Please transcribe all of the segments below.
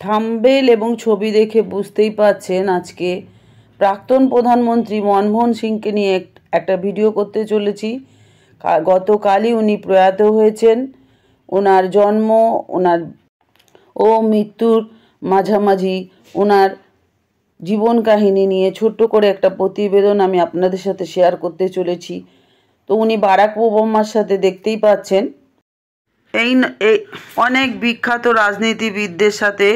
Thumbnail এবং ছবি দেখে বুঝতেই পাচ্ছেন আজকে প্রাক্তন প্রধানমন্ত্রী মনমোহন সিংকে নিয়ে একটা ভিডিও করতে চলেছি। গতকালই উনি প্রয়াত হয়েছেন। ওনার জন্ম ও মৃত্যুর মাঝামাঝি ওনার জীবন কাহিনী নিয়ে ছোট্ট করে একটা প্রতিবেদন আমি আপনাদের সাথে শেয়ার করতে চলেছি। তো উনি বারাক ওবামার সাথে দেখতেই পাচ্ছেন এই অনেক বিখ্যাত রাজনীতিবিদদের সাথে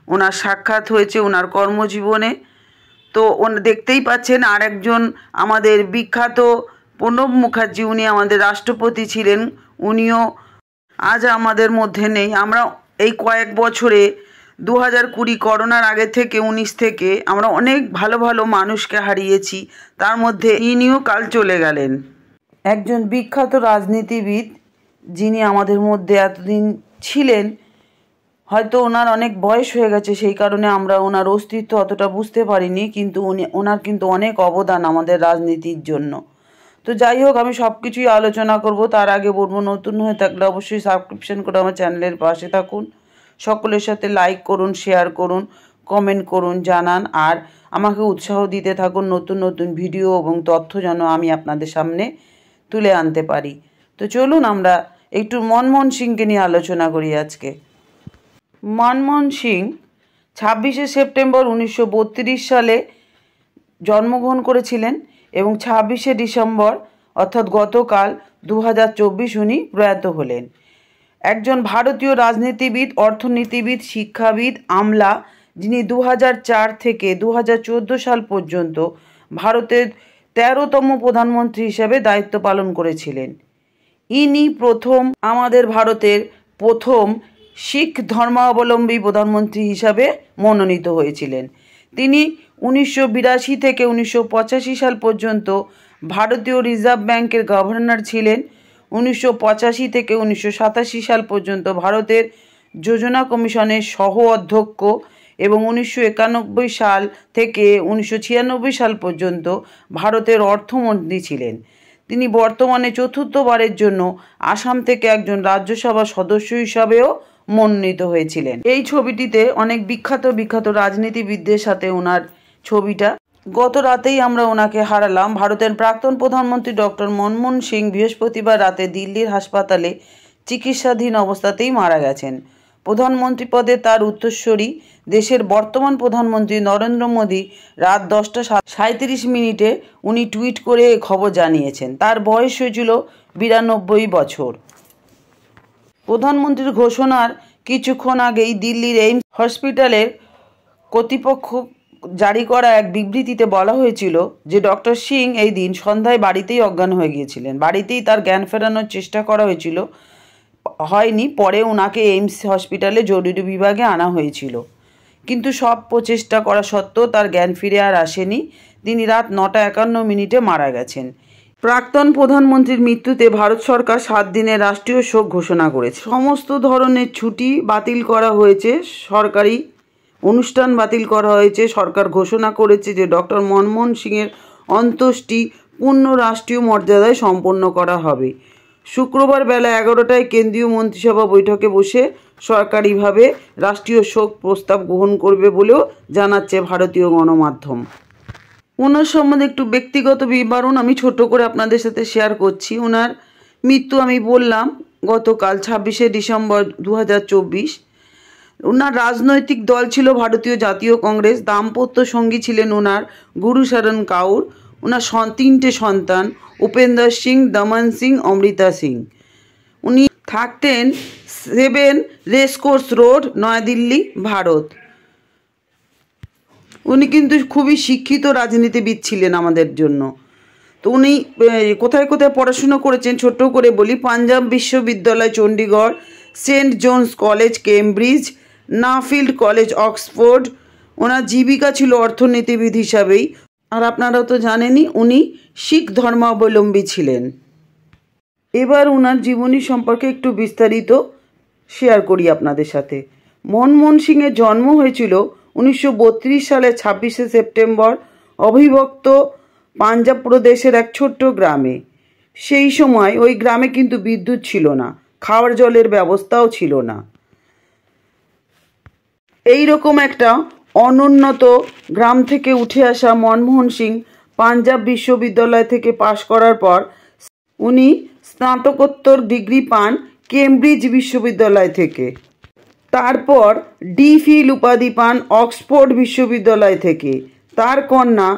ওনার সাক্ষাৎ হয়েছে ওনার কর্মজীবনে। তো দেখতেই পাচ্ছেন আর একজন আমাদের বিখ্যাত প্রণব মুখার্জি, উনি আমাদের রাষ্ট্রপতি ছিলেন, উনিও আজ আমাদের মধ্যে নেই। আমরা এই কয়েক বছরে 2020 করোনার আগে থেকে 19 থেকে আমরা অনেক ভালো ভালো মানুষকে হারিয়েছি, তার মধ্যে ইনিও কাল চলে গেলেন। একজন বিখ্যাত রাজনীতিবিদ যিনি আমাদের মধ্যে এতদিন ছিলেন, হয়তো ওনার অনেক বয়স হয়ে গেছে, সেই কারণে আমরা ওনার অস্তিত্ব অতটা বুঝতে পারিনি, কিন্তু ওনার কিন্তু অনেক অবদান আমাদের রাজনীতির জন্য। তো যাই হোক, আমি সব কিছুই আলোচনা করব। তার আগে বলবো, নতুন হয়ে থাকলে অবশ্যই সাবস্ক্রিপশন করে আমার চ্যানেলের পাশে থাকুন। সকলের সাথে লাইক করুন, শেয়ার করুন, কমেন্ট করুন, জানান, আর আমাকে উৎসাহ দিতে থাকুন নতুন নতুন ভিডিও এবং তথ্য যেন আমি আপনাদের সামনে তুলে আনতে পারি। তো চলুন আমরা একটু মনমোহন সিংকে নিয়ে আলোচনা করি আজকে। মনমোহন সিং 26শে সেপ্টেম্বর 1932 সালে জন্মগ্রহণ করেছিলেন এবং 26শে ডিসেম্বর অর্থাৎ গতকাল 2024 উনি প্রয়াত হলেন। একজন ভারতীয় রাজনীতিবিদ, অর্থনীতিবিদ, শিক্ষাবিদ, আমলা, যিনি 2004 থেকে 2014 সাল পর্যন্ত ভারতের 13তম প্রধানমন্ত্রী হিসেবে দায়িত্ব পালন করেছিলেন। ইনি আমাদের ভারতের প্রথম শিখ ধর্মাবলম্বী প্রধানমন্ত্রী হিসাবে মনোনীত হয়েছিলেন। তিনি 1982 থেকে 1985 সাল পর্যন্ত ভারতীয় রিজার্ভ ব্যাংকের গভর্নর ছিলেন। 1985 থেকে 1987 সাল পর্যন্ত ভারতের যোজনা কমিশনের সহ অধ্যক্ষ এবং 1991 সাল থেকে 1996 সাল পর্যন্ত ভারতের অর্থমন্ত্রী ছিলেন। তিনি বর্তমানে চতুর্থবারের জন্য আসাম থেকে একজন রাজ্যসভা সদস্য হিসাবেও মনোনীত হয়েছিলেন। এই ছবিটিতে অনেক বিখ্যাত রাজনীতিবিদদের সাথে ওনার ছবিটা। গত রাতেই আমরা ওনাকে হারালাম। ভারতের প্রাক্তন প্রধানমন্ত্রী ডক্টর মনমোহন সিং বৃহস্পতিবার রাতে দিল্লির হাসপাতালে চিকিৎসাধীন অবস্থাতেই মারা গেছেন। প্রধানমন্ত্রী পদে তার উত্তরসূরি দেশের বর্তমান প্রধানমন্ত্রী নরেন্দ্র মোদী রাত 10:37 উনি টুইট করে এ খবর জানিয়েছেন। তার বয়স হয়েছিল 92 বছর। প্রধানমন্ত্রীর ঘোষণার কিছুক্ষণ আগেই দিল্লির এইমস হসপিটালের কর্তৃপক্ষ জারি করা এক বিবৃতিতে বলা হয়েছিল যে ডক্টর সিং এই দিন সন্ধ্যায় বাড়িতেই অজ্ঞান হয়ে গিয়েছিলেন। বাড়িতেই তার জ্ঞান ফেরানোর চেষ্টা করা হয়েছিল, হয়নি। পরে ওনাকে এইমস হসপিটালে জরুরি বিভাগে আনা হয়েছিল, কিন্তু সব প্রচেষ্টা করা সত্ত্বেও তার জ্ঞান ফিরে আর আসেনি। তিনি রাত 9:51 মারা গেছেন। প্রাক্তন প্রধানমন্ত্রীর মৃত্যুতে ভারত সরকার 7 দিনের রাষ্ট্রীয় শোক ঘোষণা করেছে। সমস্ত ধরনের ছুটি বাতিল করা হয়েছে, সরকারি অনুষ্ঠান বাতিল করা হয়েছে। সরকার ঘোষণা করেছে যে ডক্টর মনমোহন সিংয়ের অন্ত্যেষ্টি পূর্ণ রাষ্ট্রীয় মর্যাদায় সম্পন্ন করা হবে। শুক্রবার বেলা 11টায় কেন্দ্রীয় মন্ত্রিসভা বৈঠকে বসে সরকারিভাবে রাষ্ট্রীয় শোক প্রস্তাব গ্রহণ করবে বলেও জানাচ্ছে ভারতীয় গণমাধ্যম। ওনার সম্বন্ধে একটু ব্যক্তিগত বিবরণ আমি ছোট করে আপনাদের সাথে শেয়ার করছি। ওনার মৃত্যু আমি বললাম গতকাল 26শে ডিসেম্বর 2024। ওনার রাজনৈতিক দল ছিল ভারতীয় জাতীয় কংগ্রেস। দাম্পত্য সঙ্গী ছিলেন ওনার গুরুশরণ কাউর। ওনার 3টে সন্তান, উপেন্দর সিং, দমন সিং, অমৃতা সিং। উনি থাকতেন 7 রেসকোর্স রোড, নয়াদিল্লি, ভারত। উনি কিন্তু খুবই শিক্ষিত রাজনীতিবিদ ছিলেন আমাদের জন্য। তো উনি কোথায় কোথায় পড়াশুনো করেছেন ছোট্ট করে বলি। পাঞ্জাব বিশ্ববিদ্যালয় Chandigarh, Saint John's college Cambridge, Nuffield college Oxford. ওনার জীবিকা ছিল অর্থনীতিবিদ হিসাবেই। আর আপনারা তো জানেনই উনি শিখ ধর্মাবলম্বী ছিলেন। এবার ওনার জীবনী সম্পর্কে একটু বিস্তারিত শেয়ার করি আপনাদের সাথে। মনমোহন সিংয়ের জন্ম হয়েছিল 1932 সালের 26শে সেপ্টেম্বর অবিভক্ত পাঞ্জাব প্রদেশের এক ছোট্ট গ্রামে। সেই সময় ওই গ্রামে কিন্তু বিদ্যুৎ ছিল না, খাওয়ার জলের ব্যবস্থাও ছিল না। এই রকম একটা অনুন্নত গ্রাম থেকে উঠে আসা মনমোহন সিং পাঞ্জাব বিশ্ববিদ্যালয় থেকে পাশ করার পর উনি স্নাতকোত্তর ডিগ্রি পান কেমব্রিজ বিশ্ববিদ্যালয় থেকে। তারপর ডি.ফিল উপাধি পান অক্সফোর্ড বিশ্ববিদ্যালয় থেকে। তার কন্যা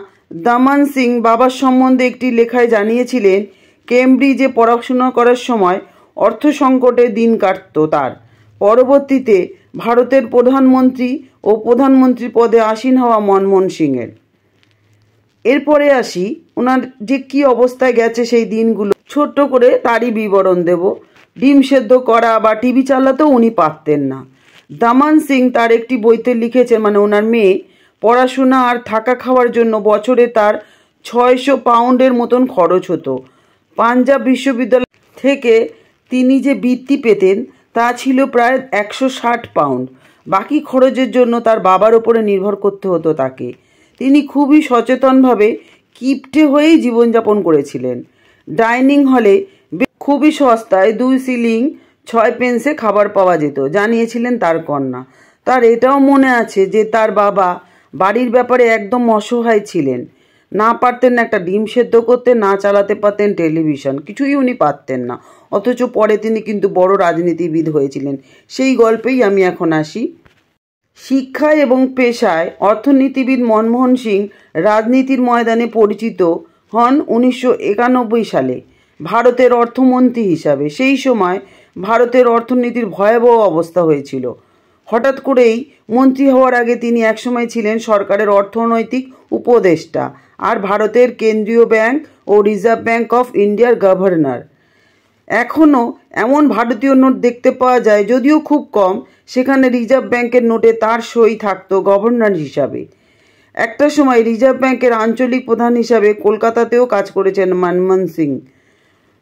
দমন সিং বাবার সম্বন্ধে একটি লেখায় জানিয়েছিলেন, কেমব্রিজে পড়াশোনা করার সময় অর্থ সংকটে দিন কাটত তার। পরবর্তীতে ভারতের প্রধানমন্ত্রী ও প্রধানমন্ত্রী পদে আসীন হওয়া মনমোহন সিংয়ের। এরপরে আসি ওনার যে কী অবস্থায় গেছে সেই দিনগুলো, ছোট্ট করে তারই বিবরণ দেব। ডিম সেদ্ধ করা বা টিভি চালাতেও উনি পারতেন না। দমন সিং তার একটি বইতে লিখেছেন, মানে ওনার মেয়ে, পড়াশোনা আর থাকা খাওয়ার জন্য বছরে তার 600 পাউন্ডের মতন খরচ হতো। পাঞ্জাব বিশ্ববিদ্যালয় থেকে তিনি যে বৃত্তি পেতেন তা ছিল প্রায় 160 পাউন্ড। বাকি খরচের জন্য তার বাবার ওপরে নির্ভর করতে হতো তাকে। তিনি খুবই সচেতনভাবে কিপটে হয়েই জীবনযাপন করেছিলেন। ডাইনিং হলে খুবই সস্তায় 2 শিলিং 6 পেন্সে খাবার পাওয়া যেত, জানিয়েছিলেন তার কন্যা। তার এটাও মনে আছে যে তার বাবা বাড়ির ব্যাপারে একদম অসহায় ছিলেন, না পারতেন একটা ডিম সেদ্ধ করতে, না চালাতে পারতেন টেলিভিশন, কিছুই উনি পারতেন না। অথচ পরে তিনি কিন্তু বড় রাজনীতিবিদ হয়েছিলেন। সেই গল্পেই আমি এখন আসি। শিক্ষায় এবং পেশায় অর্থনীতিবিদ মনমোহন সিং রাজনীতির ময়দানে পরিচিত হন 1991 সালে ভারতের অর্থমন্ত্রী হিসাবে। সেই সময় ভারতের অর্থনীতির ভয়াবহ অবস্থা হয়েছিল। হঠাৎ করেই মন্ত্রী হওয়ার আগে তিনি একসময় ছিলেন সরকারের অর্থনৈতিক উপদেষ্টা আর ভারতের কেন্দ্রীয় ব্যাংক ও রিজার্ভ ব্যাংক অফ ইন্ডিয়ার গভর্নর। এখনও এমন ভারতীয় নোট দেখতে পাওয়া যায়, যদিও খুব কম। সেখানে রিজার্ভ ব্যাংকের নোটে তার সই থাকতো গভর্নর হিসাবে। একটা সময় রিজার্ভ ব্যাংকের আঞ্চলিক প্রধান হিসাবে কলকাতাতেও কাজ করেছেন মনমোহন সিং।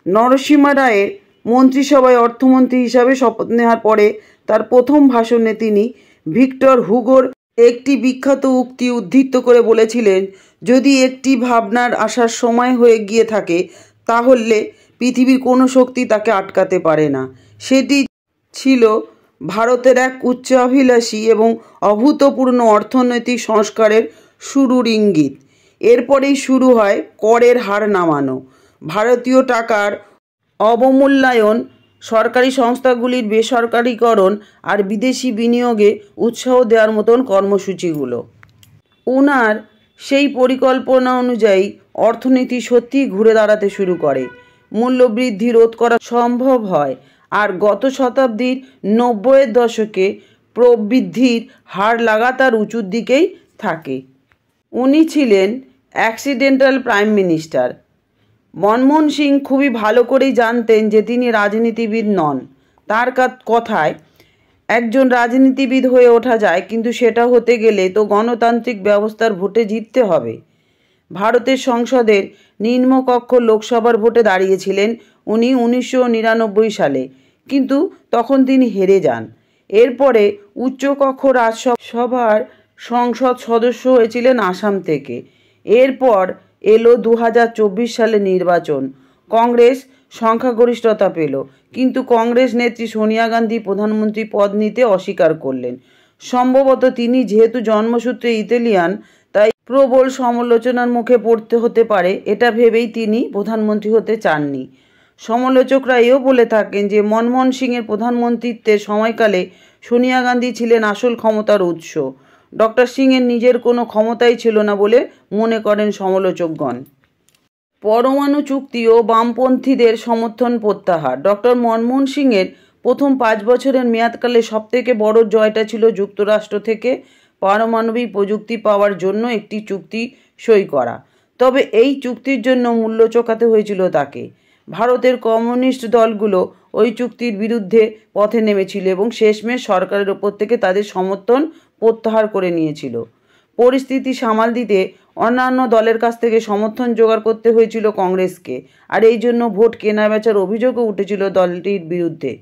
নরসিমহা রায়ের মন্ত্রিসভায় অর্থমন্ত্রী হিসাবে শপথ নেওয়ার পরে তার প্রথম ভাষণে তিনি ভিক্টর হুগোর একটি বিখ্যাত উক্তি উদ্ধৃত করে বলেছিলেন, যদি একটি ভাবনার আসার সময় হয়ে গিয়ে থাকে তাহলে পৃথিবীর কোনো শক্তি তাকে আটকাতে পারে না। সেটি ছিল ভারতের এক উচ্চাভিলাষী এবং অভূতপূর্ণ অর্থনৈতিক সংস্কারের শুরুর ইঙ্গিত। এরপরেই শুরু হয় করের হার নামানো, ভারতীয় টাকার অবমূল্যায়ন, সরকারি সংস্থাগুলির বেসরকারীকরণ আর বিদেশি বিনিয়োগে উৎসাহ দেওয়ার মতন কর্মসূচিগুলো। ওনার সেই পরিকল্পনা অনুযায়ী অর্থনীতি সত্যিই ঘুরে দাঁড়াতে শুরু করে, মূল্যবৃদ্ধি রোধ করা সম্ভব হয়, আর গত শতাব্দীর 90-এর দশকে প্রবৃদ্ধির হার লাগাতার উঁচুর দিকেই থাকে। উনি ছিলেন accidental prime minister. Manmohan Singh খুবই ভালো করেই জানতেন যে তিনি রাজনীতিবিদ নন। তার কথায়, একজন রাজনীতিবিদ হয়ে ওঠা যায়, কিন্তু সেটা হতে গেলে তো গণতান্ত্রিক ব্যবস্থার ভোটে জিততে হবে। ভারতের সংসদের নিম্নকক্ষ লোকসভার ভোটে দাঁড়িয়েছিলেন উনি 1999 সালে, কিন্তু তখন তিনি হেরে যান। এরপরে উচ্চকক্ষ রাজসভার সংসদ সদস্য হয়েছিলেন আসাম থেকে। এরপর এলো 2024 সালে নির্বাচন। কংগ্রেস সংখ্যাগরিষ্ঠতা পেল, কিন্তু কংগ্রেস নেত্রী সোনিয়া গান্ধী প্রধানমন্ত্রী পদ নিতে অস্বীকার করলেন। সম্ভবত তিনি যেহেতু জন্মসূত্রে ইতালিয়ান, তাই প্রবল সমালোচনার মুখে পড়তে হতে পারে, এটা ভেবেই তিনি প্রধানমন্ত্রী হতে চাননি। সমালোচকরা এও বলে থাকেন যে মনমোহন সিংয়ের প্রধানমন্ত্রীত্বের সময়কালে সোনিয়া গান্ধী ছিলেন আসল ক্ষমতার উৎস। ডক্টর সিংয়ের নিজের কোনো ক্ষমতাই ছিল না বলে মনে করেন সমালোচকগণ। পরমাণু চুক্তি ও বামপন্থীদের সমর্থন প্রত্যাহার। ডক্টর মনমোহন সিংয়ের প্রথম 5 বছরের মেয়াদকালে সবথেকে বড় জয়টা ছিল যুক্তরাষ্ট্র থেকে পারমাণবিক প্রযুক্তি পাওয়ার জন্য একটি চুক্তি সই করা। তবে এই চুক্তির জন্য মূল্য চোকাতে হয়েছিল তাকে। ভারতের কমিউনিস্ট দলগুলো ওই চুক্তির বিরুদ্ধে পথে নেমেছিল এবং শেষমেশ সরকারের ওপর থেকে তাদের সমর্থন প্রত্যাহার করে নিয়েছিল। পরিস্থিতি সামাল দিতে অন্যান্য দলের কাছ থেকে সমর্থন জোগাড় করতে হয়েছিল কংগ্রেসকে, আর এই জন্য ভোট কেনাবেচার অভিযোগও উঠেছিল দলটির বিরুদ্ধে।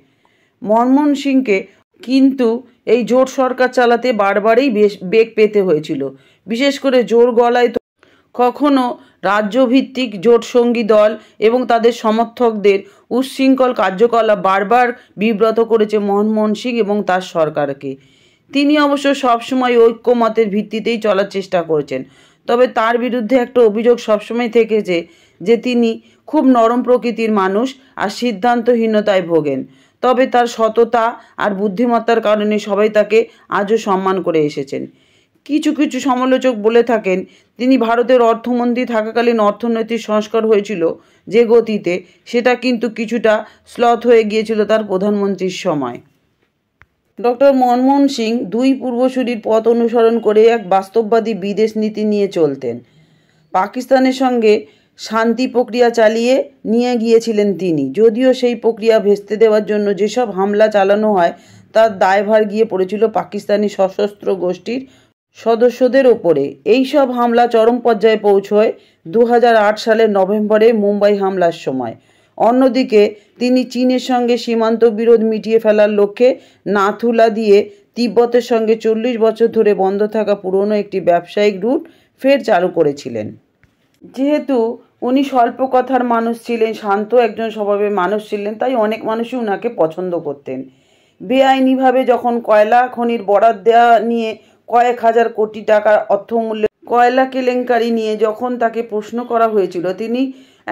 মনমোহন সিংকে কিন্তু এই জোট সরকার চালাতে বারবারই বেগ পেতে হয়েছিল, বিশেষ করে জোর গলায় কখনো রাজ্যভিত্তিক জোটসঙ্গী দল এবং তাদের সমর্থকদের উচ্ছৃঙ্খল কার্যকলাপ বারবার বিব্রত করেছে মনমোহন সিং এবং তার সরকারকে। তিনি অবশ্য সবসময় ঐক্যমতের ভিত্তিতেই চলার চেষ্টা করেছেন। তবে তার বিরুদ্ধে একটা অভিযোগ সবসময় থেকেছে যে তিনি খুব নরম প্রকৃতির মানুষ আর সিদ্ধান্তহীনতায় ভোগেন। তবে তার সততা আর বুদ্ধিমত্তার কারণে সবাই তাকে আজও সম্মান করে এসেছেন। কিছু কিছু সমালোচক বলে থাকেন তিনি ভারতের অর্থমন্ত্রী থাকাকালীন অর্থনৈতিক সংস্কার হয়েছিল যে গতিতে, সেটা কিন্তু কিছুটা স্লথ হয়ে গিয়েছিল তার প্রধানমন্ত্রীর সময়। ডক্টর মনমোহন সিং দুই পূর্বসূরির পথ অনুসরণ করে এক বাস্তববাদী বিদেশ নীতি নিয়ে চলতেন। পাকিস্তানের সঙ্গে শান্তি প্রক্রিয়া চালিয়ে নিয়ে গিয়েছিলেন তিনি, যদিও সেই প্রক্রিয়া ভেস্তে দেওয়ার জন্য যেসব হামলা চালানো হয় তার দায়ভার গিয়ে পড়েছিল পাকিস্তানি সশস্ত্র গোষ্ঠীর সদস্যদের ওপরে। এই সব হামলা চরম পর্যায়ে পৌঁছয় 2008 সালের নভেম্বরে মুম্বাই হামলার সময়। অন্যদিকে তিনি চীনের সঙ্গে সীমান্ত বিরোধ মিটিয়ে ফেলার লক্ষ্যে নাথুলা দিয়ে তিব্বতের সঙ্গে 40 বছর ধরে বন্ধ থাকা পুরনো একটি ব্যবসায়িক রুট ফের চালু করেছিলেন। যেহেতু উনি স্বল্প কথার মানুষ ছিলেন, শান্ত একজন স্বভাবের মানুষ ছিলেন, তাই অনেক মানুষই উনাকে পছন্দ করতেন। বেআইনিভাবে যখন কয়লা খনির বরাদ দেওয়া নিয়ে কয়েক হাজার কোটি টাকার অর্থমূল্যের কয়লা কেলেঙ্কারি নিয়ে যখন তাকে প্রশ্ন করা হয়েছিল, তিনি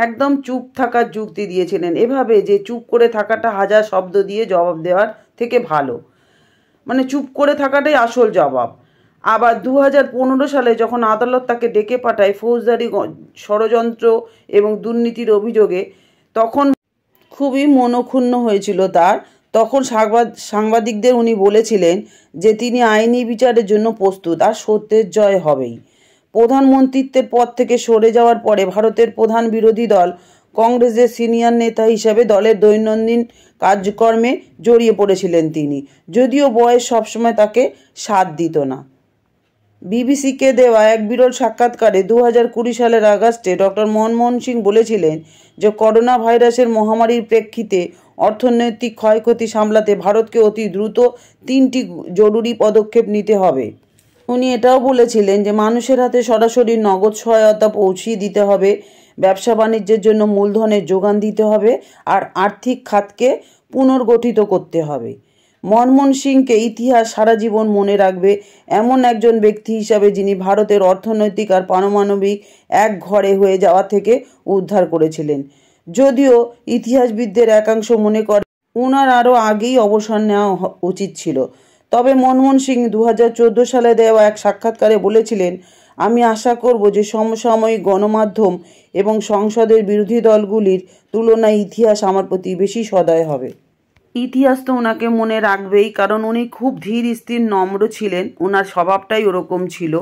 একদম চুপ থাকার যুক্তি দিয়েছিলেন, এভাবে যে চুপ করে থাকাটা হাজার শব্দ দিয়ে জবাব দেওয়ার থেকে ভালো, মানে চুপ করে থাকাটাই আসল জবাব। আবার 2015 সালে যখন আদালত তাকে ডেকে পাঠায় ফৌজদারি ষড়যন্ত্র এবং দুর্নীতির অভিযোগে, তখন খুবই মনক্ষুণ্ণ হয়েছিল তার। তখন সাংবাদিকদের উনি বলেছিলেন যে তিনি আইনি বিচারের জন্য প্রস্তুত আর সত্যের জয় হবেই। প্রধানমন্ত্রীত্বের পদ থেকে সরে যাওয়ার পরে ভারতের প্রধান বিরোধী দল কংগ্রেসের সিনিয়র নেতা হিসাবে দলের দৈনন্দিন কাজকর্মে জড়িয়ে পড়েছিলেন তিনি, যদিও বয়স সবসময় তাকে সাথ দিত না। বিবিসিকে দেওয়া এক বিরল সাক্ষাৎকারে 2020 সালের আগস্টে ডক্টর মনমোহন সিং বলেছিলেন যে করোনা ভাইরাসের মহামারীর প্রেক্ষিতে অর্থনৈতিক ক্ষয়ক্ষতি সামলাতে ভারতকে অতি দ্রুত 3টি জরুরি পদক্ষেপ নিতে হবে। উনি এটাও বলেছিলেন যে মানুষের হাতে সরাসরি নগদ সহায়তা পৌঁছিয়ে দিতে হবে, ব্যবসা বাণিজ্যের জন্য মূলধনের যোগান দিতে হবে আর আর্থিক খাতকে পুনর্গঠিত করতে হবে। মনমোহন সিংকে ইতিহাস সারা জীবন মনে রাখবে এমন একজন ব্যক্তি হিসাবে যিনি ভারতের অর্থনৈতিক আর পারমাণবিক এক ঘরে হয়ে যাওয়া থেকে উদ্ধার করেছিলেন। যদিও ইতিহাসবিদদের একাংশ মনে করে ওনার আরও আগেই অবসর নেওয়া উচিত ছিল, তবে মনমোহন সিং 2014 সালে দেওয়া এক সাক্ষাৎকারে বলেছিলেন, আমি আশা করব যে সমসাময়িক গণমাধ্যম এবং সংসদের বিরোধী দলগুলির তুলনায় ইতিহাস আমার প্রতি বেশি সদয় হবে। ইতিহাস তো ওনাকে মনে রাখবেই, কারণ উনি খুব ধীর স্থির নম্র ছিলেন, ওনার স্বভাবটাই ওরকম ছিল।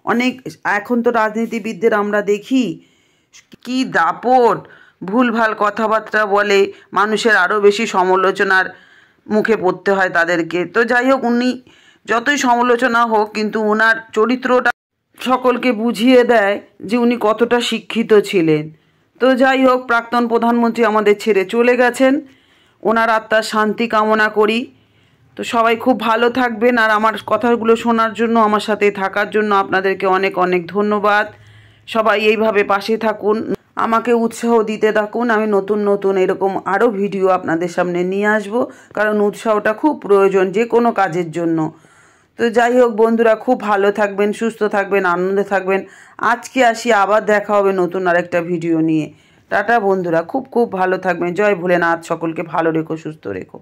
অনেক এখন তো রাজনীতিবিদদের আমরা দেখি কি দাপট, ভুলভাল কথাবার্তা বলে, মানুষের আরও বেশি সমালোচনার মুখে পড়তে হয় তাদেরকে। তো যাই হোক, উনি যতই সমালোচনা হোক কিন্তু ওনার চরিত্রটা সকলকে বুঝিয়ে দেয় যে উনি কতটা শিক্ষিত ছিলেন। তো যাই হোক, প্রাক্তন প্রধানমন্ত্রী আমাদের ছেড়ে চলে গেছেন, ওনার আত্মার শান্তি কামনা করি। তো সবাই খুব ভালো থাকবেন, আর আমার কথাগুলো শোনার জন্য, আমার সাথে থাকার জন্য আপনাদেরকে অনেক অনেক ধন্যবাদ। সবাই এইভাবে পাশে থাকুন, আমাকে উৎসাহ দিতে থাকুন। আমি নতুন নতুন এরকম আরও ভিডিও আপনাদের সামনে নিয়ে আসব, কারণ উৎসাহটা খুব প্রয়োজন যে কোনো কাজের জন্য। তো যাই হোক বন্ধুরা, খুব ভালো থাকবেন, সুস্থ থাকবেন, আনন্দে থাকবেন। আজকে আসি, আবার দেখা হবে নতুন আরেকটা ভিডিও নিয়ে। টাটা বন্ধুরা, খুব খুব ভালো থাকবেন। জয় ভোলেনাথ, সকলকে ভালো রেখো, সুস্থ রেখো।